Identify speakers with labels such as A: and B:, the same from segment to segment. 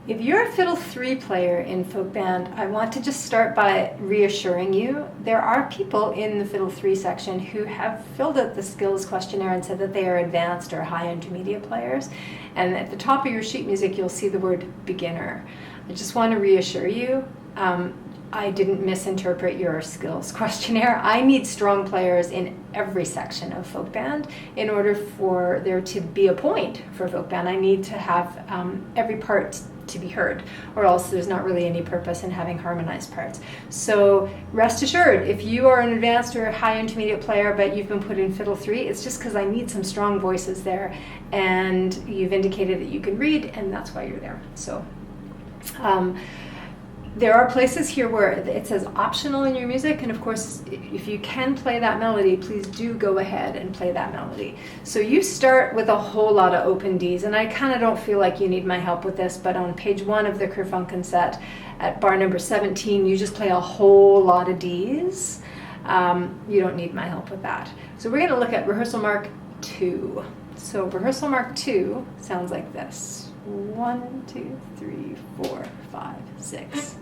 A: If you're a fiddle 3 player in folk band, I want to just start by reassuring you there are people in the fiddle 3 section who have filled out the skills questionnaire and said that they are advanced or high intermediate players. And at the top of your sheet music, you'll see the word beginner. I just want to reassure you, I didn't misinterpret your skills questionnaire. I need strong players in every section of folk band in order for there to be a point for folk band. I need to have every part to be heard, or else there's not really any purpose in having harmonized parts. So rest assured, if you are an advanced or high intermediate player but you've been put in fiddle 3, it's just because I need some strong voices there, and you've indicated that you can read, and that's why you're there. So there are places here where it says optional in your music, and of course, if you can play that melody, please do go ahead and play that melody. So you start with a whole lot of open Ds, and I kind of don't feel like you need my help with this, but on page 1 of the Kerfunken Set, at bar number 17, you just play a whole lot of Ds. You don't need my help with that. So we're going to look at rehearsal mark 2. So rehearsal mark 2 sounds like this. 1, 2, 3, 4, 5, 6.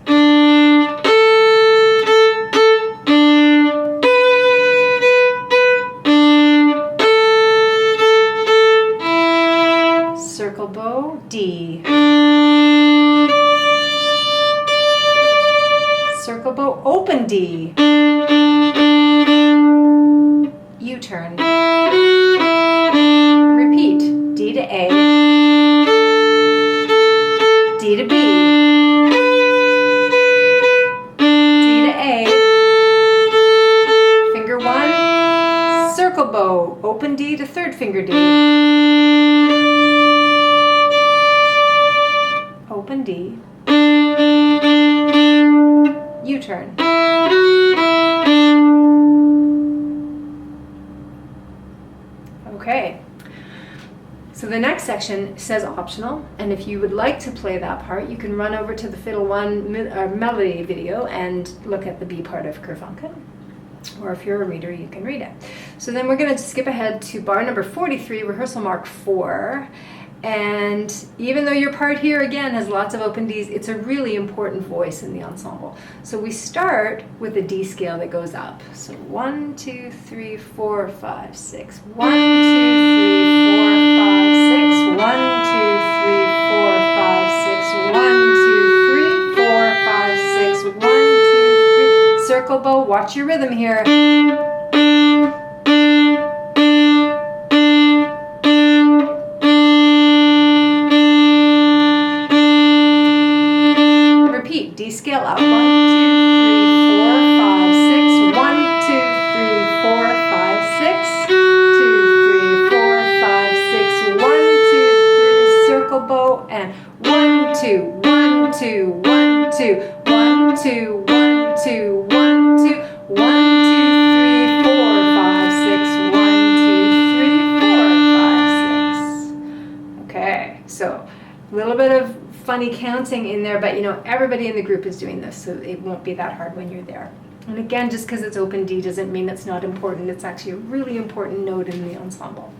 A: Circle bow, D. Circle bow, open D. U-turn. Repeat, D to A. D to B, D to A, finger 1, circle bow, open D to third finger D, open D, U-turn. Okay. So the next section says optional, and if you would like to play that part, you can run over to the Fiddle 1 melody video and look at the B part of Kerfunken. Or if you're a reader, you can read it. So then we're going to skip ahead to bar number 43, rehearsal mark 4. And even though your part here, again, has lots of open Ds, it's a really important voice in the ensemble. So we start with a D scale that goes up. So 1, 2, 3, 4, 5, 6. 1, 2, 3, 4, 5, 6. 1, 2, 3, 4, 5, 6. 1, 2, 3, 4, 5, 6. 1, 2, 3. Circle bow, watch your rhythm here. D scale up. 1, 2, 3, 4, 5, 6. 1, 2, 3, 4, 5, 6. 2, 3, 4, 5, 6. 1, 2, 3, circle bow, and 1, 2, 1, 2, 1, 2, 1, 2, 1, 2, 1, 2, 1, 2, 3, 4, 5, 6. 1, 2, 3, 4, 5, 6. Okay, so a little bit of funny counting in there, but you know, everybody in the group is doing this, so it won't be that hard when you're there. And again, just because it's open D doesn't mean it's not important. It's actually a really important note in the ensemble.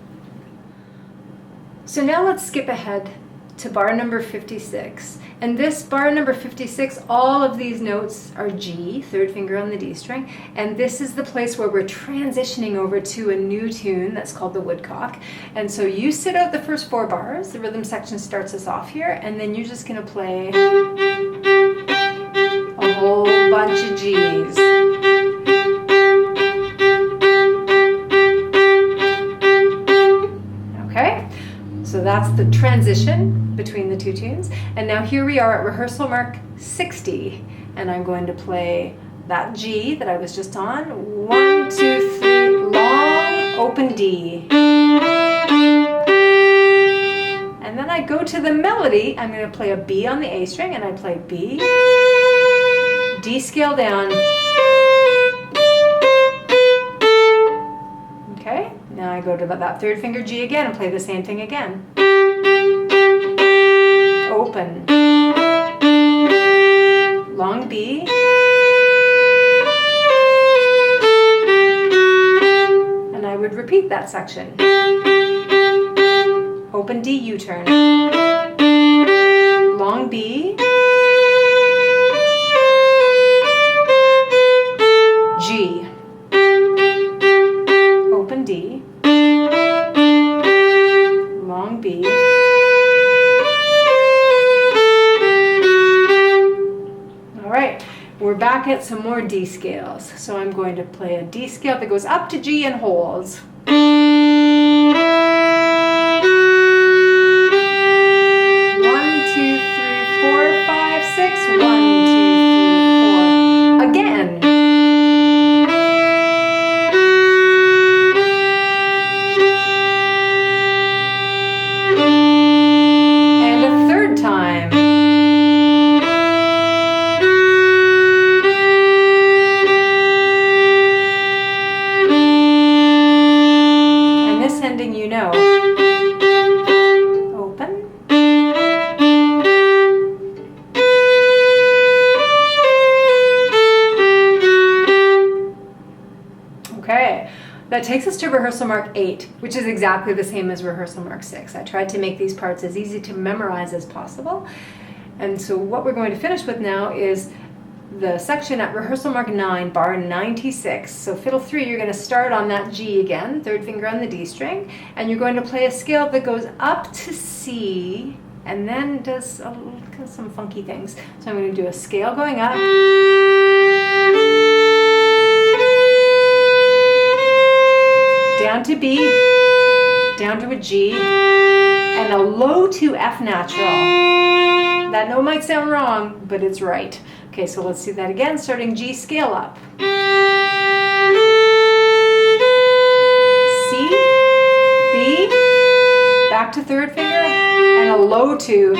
A: So now let's skip ahead to bar number 56. And this bar number 56, all of these notes are G, third finger on the D string, and this is the place where we're transitioning over to a new tune that's called the woodcock. And so you sit out the first 4 bars, the rhythm section starts us off here, and then you're just going to play a whole bunch of G's. Okay? So that's the transition between the two tunes. And now here we are at rehearsal mark 60. And I'm going to play that G that I was just on. 1, 2, 3, long, open D. And then I go to the melody. I'm going to play a B on the A string, and I play B, D scale down. Okay, now I go to that third finger G again and play the same thing again. Open, long B, and I would repeat that section. Open D, U-turn, long B, G, open D, long B, all right, we're back at some more D scales. So I'm going to play a D scale that goes up to G and holds. 1, 2, 3, 4, 5, 6. 1, 2, 3, 4. Again. And a third time. And this ending, you know. Open. Okay, that takes us to rehearsal mark 8, which is exactly the same as rehearsal mark 6. I tried to make these parts as easy to memorize as possible. And so what we're going to finish with now is the section at rehearsal mark 9, bar 96. So fiddle 3, you're going to start on that G again, third finger on the D string, and you're going to play a scale that goes up to C and then does some funky things. So I'm going to do a scale going up, down to B, down to a G, and a low to F natural. That note might sound wrong, but it's right. Okay, so let's do that again, starting G, scale up. C, B, back to third finger, and a low to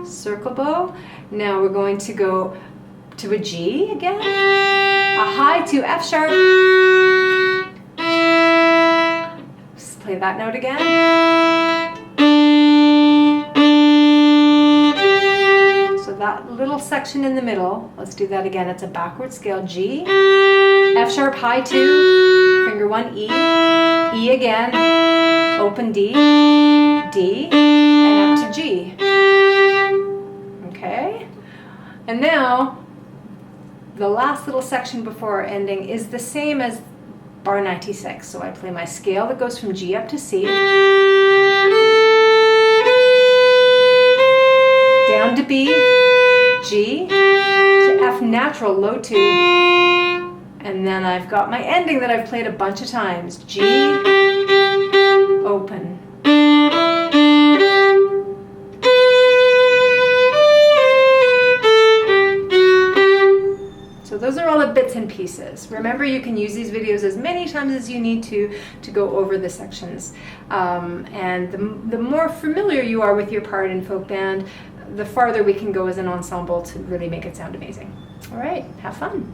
A: circle bow. Now we're going to go to a G again, a high to F sharp. Play that note again. So that little section in the middle, let's do that again. It's a backward scale. G, F sharp, high 2, finger 1, E, E again, open D, D, and up to G. Okay? And now, the last little section before ending is the same as bar 96. So I play my scale that goes from G up to C, down to B, G, to F natural, low 2, and then I've got my ending that I've played a bunch of times. G, open. So those are all the bits and pieces. Remember, you can use these videos as many times as you need to go over the sections. And the more familiar you are with your part in folk band, the farther we can go as an ensemble to really make it sound amazing. All right, have fun.